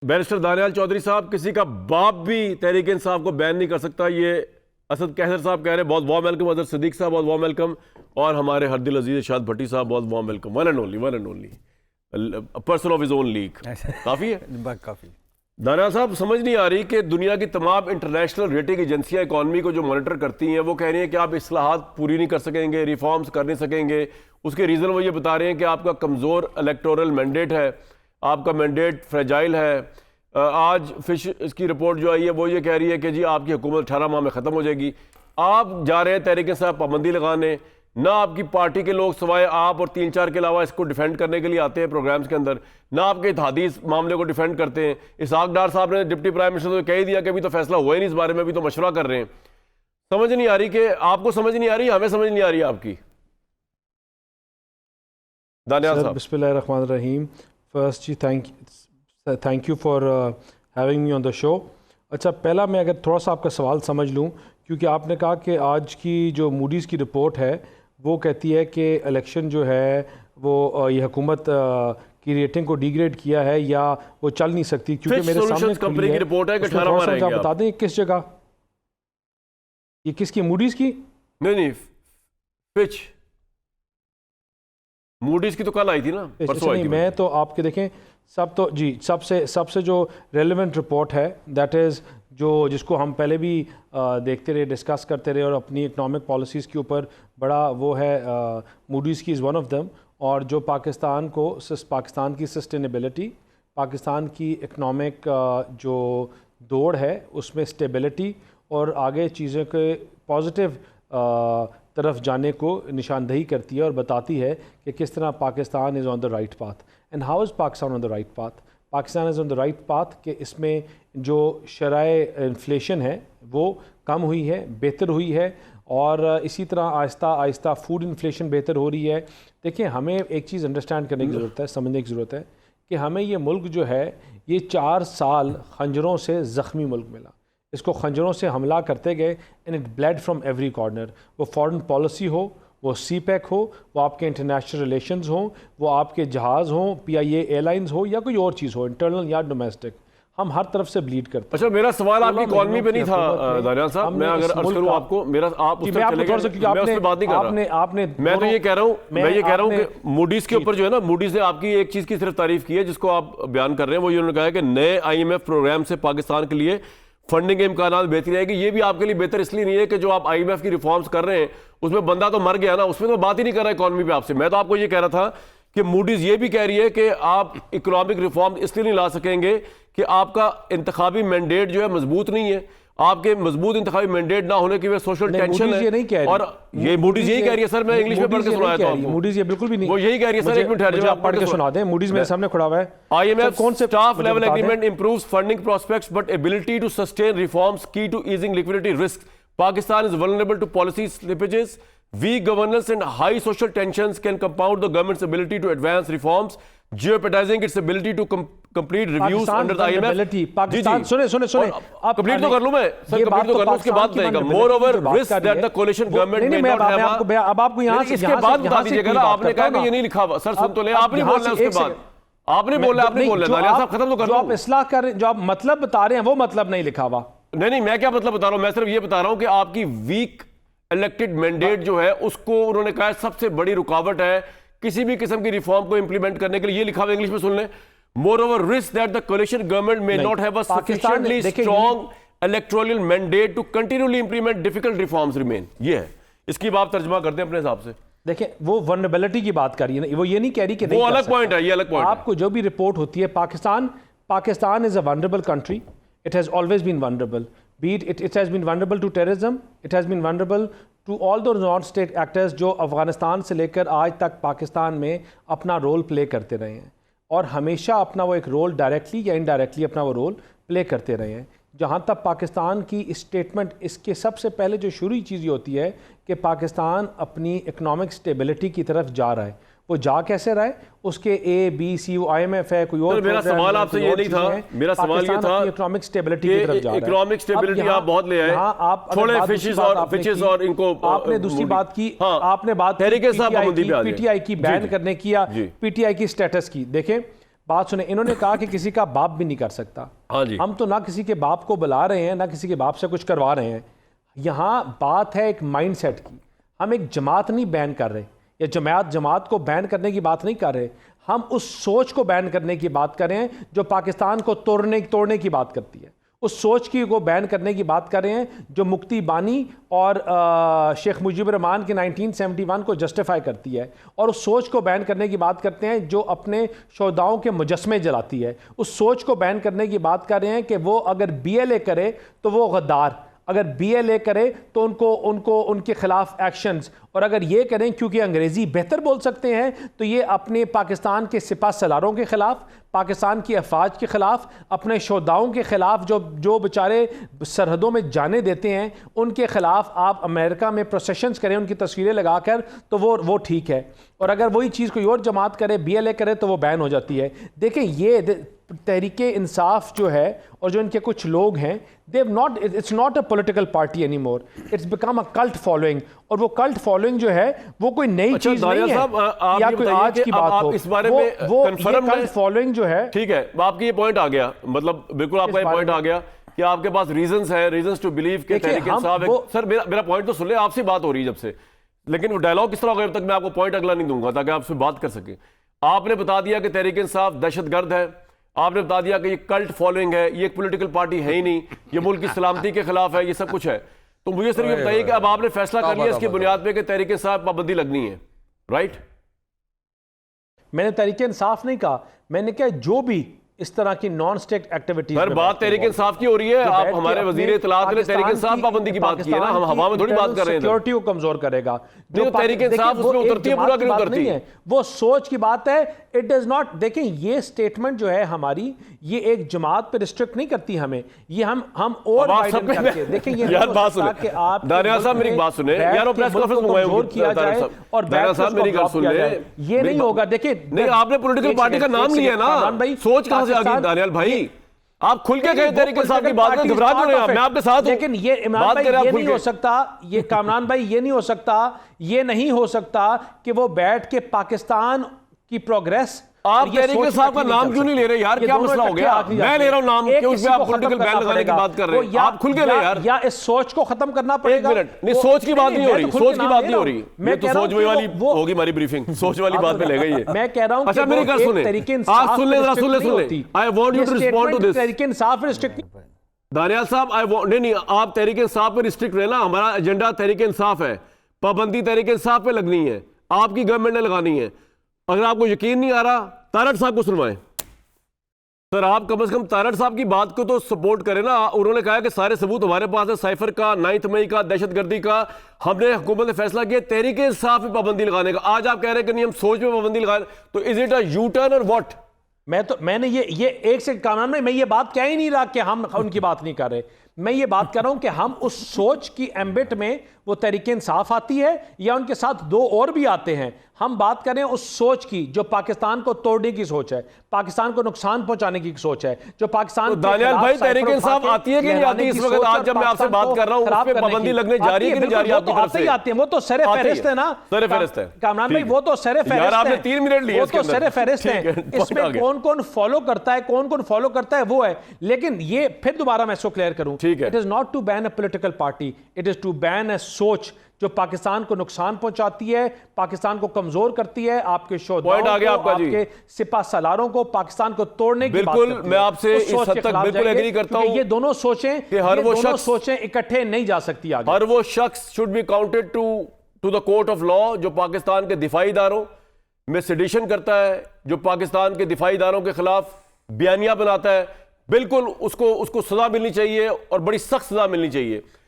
Barrister Daniyal Chaudhary साहब, किसी का बाप भी तहरीक इंसाफ को बैन नहीं कर सकता, ये असद कैसर साहब कह रहे हैं। बहुत वार्म वेलकम। अजहर सिद्दीक साहब बहुत वार्म वेलकम। और हमारे हरदिल अजीज इरशाद भट्टी साहब बहुत warm welcome. One and only person of his own league. काफ़ी है, काफ़ी। दानियाल साहब, समझ नहीं आ रही कि दुनिया की तमाम इंटरनेशनल रेटिंग एजेंसियां इकॉनमी को जो मॉनिटर करती हैं वो कह रही हैं कि आप इस्लाहात पूरी नहीं कर सकेंगे, रिफॉर्म्स कर नहीं सकेंगे। उसके रीज़न वो ये बता रहे हैं कि आपका कमज़ोर इलेक्टोरल मैंडेट है, आपका मैंडेट फ्रेजाइल है। आज फिश इसकी रिपोर्ट जो आई है वो ये कह रही है कि जी आपकी हुकूमत 18 माह में ख़त्म हो जाएगी। आप जा रहे हैं तहरीक इंसाफ पाबंदी लगाने, ना आपकी पार्टी के लोग सिवाय आप और 3-4 के अलावा इसको डिफेंड करने के लिए आते हैं प्रोग्राम्स के अंदर, ना आपके इत्तेहादी इस मामले को डिफेंड करते हैं। इसहाक डार साहब ने डिप्टी प्राइम मिनिस्टर को कह ही दिया कि अभी तो फैसला हुआ ही नहीं इस बारे में, अभी तो मशवरा कर रहे हैं। समझ नहीं आ रही कि आपको समझ नहीं आ रही, हमें समझ नहीं आ रही आपकी। दानियाल साहब। बिस्मिल्लाहिर्रहमानिर्रहीम। फर्स्ट जी thank you for having me on the show. अच्छा, पहला मैं अगर थोड़ा सा आपका सवाल समझ लूँ, क्योंकि आपने कहा कि आज की जो मूडीज़ की रिपोर्ट है वो कहती है कि इलेक्शन जो है वो ये हुकूमत की रेटिंग को डिग्रेड किया है या वो चल नहीं सकती, क्योंकि मेरे सामने कंपनी की रिपोर्ट है कि 18 माह रहेंगे। बता दें किस जगह, ये किसकी, मूडीज़ की? नहीं, फिच मूडीज की तो कल आई थी ना, परसों आई थी। मैं तो आपके देखें सब तो जी सबसे जो रेलेवेंट रिपोर्ट है दैट इज़ जो जिसको हम पहले भी देखते रहे, डिस्कस करते रहे और अपनी इकनॉमिक पॉलिसीज़ के ऊपर बड़ा वो है, मूडीज़ की इज़ वन ऑफ देम। और जो पाकिस्तान की सस्टेनेबिलिटी, पाकिस्तान की इकनॉमिक जो दौड़ है उसमें स्टेबिलिटी और आगे चीज़ों के पॉजिटिव तरफ जाने को निशानदही करती है और बताती है कि किस तरह Pakistan is on the right path. And how is Pakistan on the right path? Pakistan is on the right path कि इसमें जो शराय इन्फ्लेशन है वो कम हुई है, बेहतर हुई है, और इसी तरह आहिस्ता आहिस्ता फूड इन्फ्लेशन बेहतर हो रही है। देखिए, हमें एक चीज़ अंडरस्टैंड करने की ज़रूरत है, समझने की ज़रूरत है कि हमें ये मुल्क जो है ये 4 साल खंजरों से ज़ख्मी मुल्क मिला। इसको खंजरों से हमला करते गए and it blade from every corner. वो फॉरेन पॉलिसी हो, वो सीपैक हो, वो आपके इंटरनेशनल रिलेशंस हो, वो आपके जहाज़ हो, PIA एयरलाइंस हो या कोई और चीज़ हो, इंटरनल या डोमेस्टिक, हम हर तरफ से ब्लीड करते हैं। अच्छा, मेरा सवाल आपकी इकॉनमी पे नहीं था दानियाल साहब, मैं अगर अर्ज करूं आपको, मेरा आप उस पर चले गए, मैं उस पर बात नहीं कर रहा। मैं तो ये कह रहा हूं, मैं ये कह रहा हूं कि मूडीज के ऊपर जो है ना, मूडीज ने आपकी एक चीज की सिर्फ तारीफ की है जिसको आप बयान कर रहे हैं, वो उन्होंने कहा है कि नए IMF प्रोग्राम से पाकिस्तान के लिए फंडिंग के इम्कान बेहतरी आएगी। ये भी आपके लिए बेहतर इसलिए नहीं है कि जो आप IMF की रिफॉर्म्स कर रहे हैं उसमें बंदा तो मर गया ना, उसमें तो बात ही नहीं कर रहा इकॉनमी पे आपसे। मैं तो आपको ये कह रहा था कि मूडीज ये भी कह रही है कि आप इकोनॉमिक रिफॉर्म इसलिए नहीं ला सकेंगे कि आपका इंतखाबी मैंडेट जो है मजबूत नहीं है। आपके मजबूत इंतखाबी मैंडेट ना होने की वजह सोशल टेंशन है, नहीं कह रही। और ये मूडीज यही कह रही है सर, मैं इंग्लिश में पढ़ के सुनाया था आपको। मूडीज ये बिल्कुल भी नहीं, वो यही कह रही है सर, एक मिनट ठहर जाओ, आप पढ़ के सुना दें। मूडीज मेरे सामने खड़ा हुआ है। IMF कौन से staff level agreement improves funding prospects but ability to sustain reforms की to easing liquidity risk. Pakistan is vulnerable to policy slippages, weak governance and high social tensions can compound the government's ability to advance reforms, jeopardizing its ability to complete reviews under the IMF. Pakistan सुने आप complete तो कर लूं मैं sir, complete तो कर लूं, उसके बाद बताइएगा। Moreover, risk that the coalition government may not have। अब आपको यहां से इसके बाद बता दीजिएगा ना, आपने कहा कि ये नहीं लिखा हुआ सर, सुन तो ले, आप नहीं बोल रहे उसके बाद, आपने बोला दानियाल साहब, खत्म तो कर लो। जो आप इस्लाह कर रहे हैं, जो आप मतलब बता रहे हैं वो मतलब नहीं लिखा हुआ। नहीं, मैं क्या मतलब बता रहा हूं, मैं सिर्फ ये बता रहा हूं कि आपकी वीक इलेक्टेड मैंडेट जो है उसको उन्होंने कहा सबसे बड़ी रुकावट है किसी भी किस्म की रिफॉर्म को इंप्लीमेंट करने के लिए। ये लिखा हुआ इंग्लिश में सुन लें, moreover risk that the coalition government may not have a sufficiently strong electoral mandate to continuously implement difficult reforms remain. ये है, इसकी आप तर्जुमा करते हैं अपने हिसाब से। देखिए, वो वल्नरेबिलिटी की बात कर रही है, वो ये नहीं कह रही कि वो अलग पॉइंट है, ये अलग पॉइंट। आपको जो भी रिपोर्ट होती है, Pakistan is a vulnerable country, it has always been vulnerable, be it has been vulnerable to terrorism, it has been vulnerable to all those non-state actors जो अफगानिस्तान से लेकर आज तक पाकिस्तान में अपना रोल प्ले करते रहे हैं, और हमेशा अपना वो एक रोल डायरेक्टली या इनडायरेक्टली अपना वो रोल प्ले करते रहे हैं। जहाँ तक पाकिस्तान की स्टेटमेंट, इसके सबसे पहले जो शुरू चीज़ ये होती है कि पाकिस्तान अपनी इकनॉमिक स्टेबिलिटी की तरफ जा रहा है। वो जा कैसे रहा है, उसके ABC IMF है, कोई और। मेरा सवाल आपसे ये नहीं था, मेरा सवाल ये था इकोनॉमिक स्टेबिलिटी की तरफ जा रहा है। इकोनॉमिक स्टेबिलिटी आप बहुत ले आए, आप थोड़े फिशेस और इनको आपने दूसरी बात की, आपने बात PTI की बैन करने की या PTI की स्टेटस की। देखें, बात सुने, इन्होंने कहा कि किसी का बाप भी नहीं कर सकता। हाँ जी। हम तो ना किसी के बाप को बुला रहे हैं, ना किसी के बाप से कुछ करवा रहे हैं। यहाँ बात है एक माइंडसेट की। हम एक जमात नहीं बैन कर रहे, या जमात को बैन करने की बात नहीं कर रहे। हम उस सोच को बैन करने की बात कर रहे हैं जो पाकिस्तान को तोड़ने की बात करती है। उस सोच की को बैन करने की बात कर रहे हैं जो मुक्ति बानी और शेख मुजीबुर रहमान के 1971 को जस्टिफाई करती है, और उस सोच को बैन करने की बात करते हैं जो अपने शोहदाओं के मुजस्मे जलाती है। उस सोच को बैन करने की बात कर रहे हैं कि वो अगर BLA करे तो वो गद्दार, अगर BLA करे तो उनको उनके खिलाफ एक्शंस, और अगर ये करें क्योंकि अंग्रेज़ी बेहतर बोल सकते हैं तो ये अपने पाकिस्तान के सिपा सलारों के ख़िलाफ़, पाकिस्तान की अफवाज के ख़िलाफ़, अपने शोहदाओं के ख़िलाफ़ जो बेचारे सरहदों में जाने देते हैं उनके ख़िलाफ़ आप अमेरिका में प्रोसेशंस करें उनकी तस्वीरें लगाकर तो वो ठीक है। और अगर वही चीज़ कोई और जमात करे, BLA करे तो वो बैन हो जाती है। देखें ये तहरीक इंसाफ जो है और जो इनके कुछ लोग हैं, it's not a political party any more, it's become a cult following. और वो कल्ट फॉलोइंग जो है वो कोई नई चीज नहीं है या कोई आज की बात हो। इस बारे में वो कंफर्म कल्ट फॉलोइंग जो है, ठीक है, आपकी ये पॉइंट आ गया, मतलब बिल्कुल आपका ये पॉइंट आ गया कि आपके पास रीजंस है, रीजंस टू बिलीव के तहरीक इंसाफ। सर मेरा पॉइंट तो सुन ले, आपसे बात हो रही है जब से, लेकिन वो डायलॉग किस तरह होगा जब तक मैं आपको पॉइंट अगला नहीं दूंगा ताकि आपसे बात कर सके। आपने बता दिया कि तहरीक इंसाफ दहशतगर्द है, आपने बता दिया कि ये कल्ट फॉलोइंग है, ये एक पॉलिटिकल पार्टी है ही नहीं, ये मुल्क की सलामती के खिलाफ है, ये सब कुछ है। तो मुझे सिर्फ ये बताइए कि अब आपने फैसला कर लिया इसकी बुनियाद पे कि तहरीक इंसाफ पाबंदी लगनी है, राइट? मैंने तहरीक इंसाफ नहीं कहा, मैंने कहा जो भी इस तरह की नॉन स्टेट एक्टिविटीज। सर बात तहरीक इंसाफ की हो रही है, आप हमारे वजीर इत्तलात ने तहरीक इंसाफ पाबंदी की बात की है ना, हम हवा में थोड़ी बात कर रहे हैं। सिक्योरिटी को कमजोर करेगा जो तहरीक इंसाफ उसमें उतरती है, पूरा क्यों उतरती है? वो सोच की बात है। इट डज नॉट, देखें ये स्टेटमेंट जो है हमारी, ये एक जमात पे रिस्ट्रिक्ट नहीं करती हमें, ये हम और वाइडन करके देखें। ये यार बात सुने, दानियाल साहब मेरी बात सुने यार, वो प्रेस कॉन्फ्रेंस मंगवाई किया जाए और दानियाल साहब मेरी बात सुन ले, ये नहीं होगा। देखिए नहीं, आपने पॉलिटिकल पार्टी का नाम लिया ना, सोच कहां से आ गई दानियाल भाई? आप खुल के कहे तहरीक इंसाफ की बात करें, घबरा क्यों रहे हैं? मैं आपके साथ हूं, लेकिन ये इमरान भाई ये नहीं हो सकता, ये कामरान भाई ये नहीं हो सकता, ये नहीं हो सकता कि वो बैठ के पाकिस्तान की प्रोग्रेस। आप तहरीक इंसाफ का नाम क्यों नहीं ले रहे यार? क्या मसला हो गया? मैं ले रहा हूं नाम, क्यों उसमें आप पॉलिटिकल बैन लगाने की बात कर रहे हैं? आप खुल के ले यार, या इस सोच को खत्म करना पड़ेगा। एक मिनट, नहीं सोच की बात नहीं हो रही, सोच की बात नहीं हो रही, मैं तो सोच वाली होगी हमारी ब्रिफिंग, सोच वाली बात पे ले गई है। मैं कह रहा हूं अच्छा मेरी बात सुने, आप सुन ले, सुन ले, I want you to respond to this. Tehreek Insaf restrict, Daniyal साहब आई वांट, नहीं आप तहरीक इंसाफ पे रिस्ट्रिक्ट रहना, हमारा एजेंडा तहरीक इंसाफ है, पाबंदी तहरीक इंसाफ पे लगनी है, आपकी गवर्नमेंट ने लगानी है। अगर आपको यकीन नहीं आ रहा, तारड़ साहब को सुनवाएं। सर आप कम से कम तारड़ साहब की बात को तो सपोर्ट करें ना। उन्होंने कहा कि सारे सबूत हमारे पास है, साइफर का, 9 मई का, दहशतगर्दी का, हमने हुकूमत ने फैसला किया तहरीक इंसाफ पे पाबंदी लगाने का। आज आप कह रहे हैं कि नहीं हम सोच पे पाबंदी लगाए, तो is it a U turn और व्हाट? मैंने ये एक से कानून में मैं ये बात कह ही नहीं रहा कि हम उनकी बात नहीं कर रहे। मैं ये बात कर रहा हूं कि हम उस सोच की एम्बिट में वो तहरीक इंसाफ आती है या उनके साथ दो और भी आते हैं। हम बात करें उस सोच की जो पाकिस्तान को तोड़ने की सोच है, पाकिस्तान को नुकसान पहुंचाने की सोच है, जो पाकिस्तान तो दानियाल भाई तहरीक इंसाफ आती है कि नहीं आती? इस वक्त आज जब मैं आपसे बात कर रहा हूं उस पे पाबंदी लगने जा रही है कि नहीं जा रही? आपकी तरफ से आती है, वो तो सरे फहरिस्त है ना, सरे फहरिस्त है कामरान भाई, वो तो सरे फहरिस्त है। यार आपने 3 मिनट लिए, वो तो सरे फहरिस्त है। इसमें कौन कौन फॉलो करता है, कौन कौन फॉलो करता है वो है। लेकिन ये फिर दोबारा मैं इसको क्लियर करूं, it is not to ban a political party, it is to ban a सोच जो पाकिस्तान को नुकसान पहुंचाती है, पाकिस्तान को कमजोर करती है, आपके शोधाओं को, आपके सिपा सलारों को, पाकिस्तान को तोड़ने की बात करती है। मैं आपसे इस हद तक बिल्कुल एग्री करता हूं। ये दोनों सोचें कि हर वो शख्स सोचें इकट्ठे नहीं जा सकती आगे। हर वो शख्स should be counted to the court of law जो पाकिस्तान के दिफाई इदारों में सेडिशन करता है, जो पाकिस्तान के दिफाई इदारों के खिलाफ बयानिया बनाता है, बिल्कुल उसको सजा मिलनी चाहिए और बड़ी सख्त सजा मिलनी चाहिए।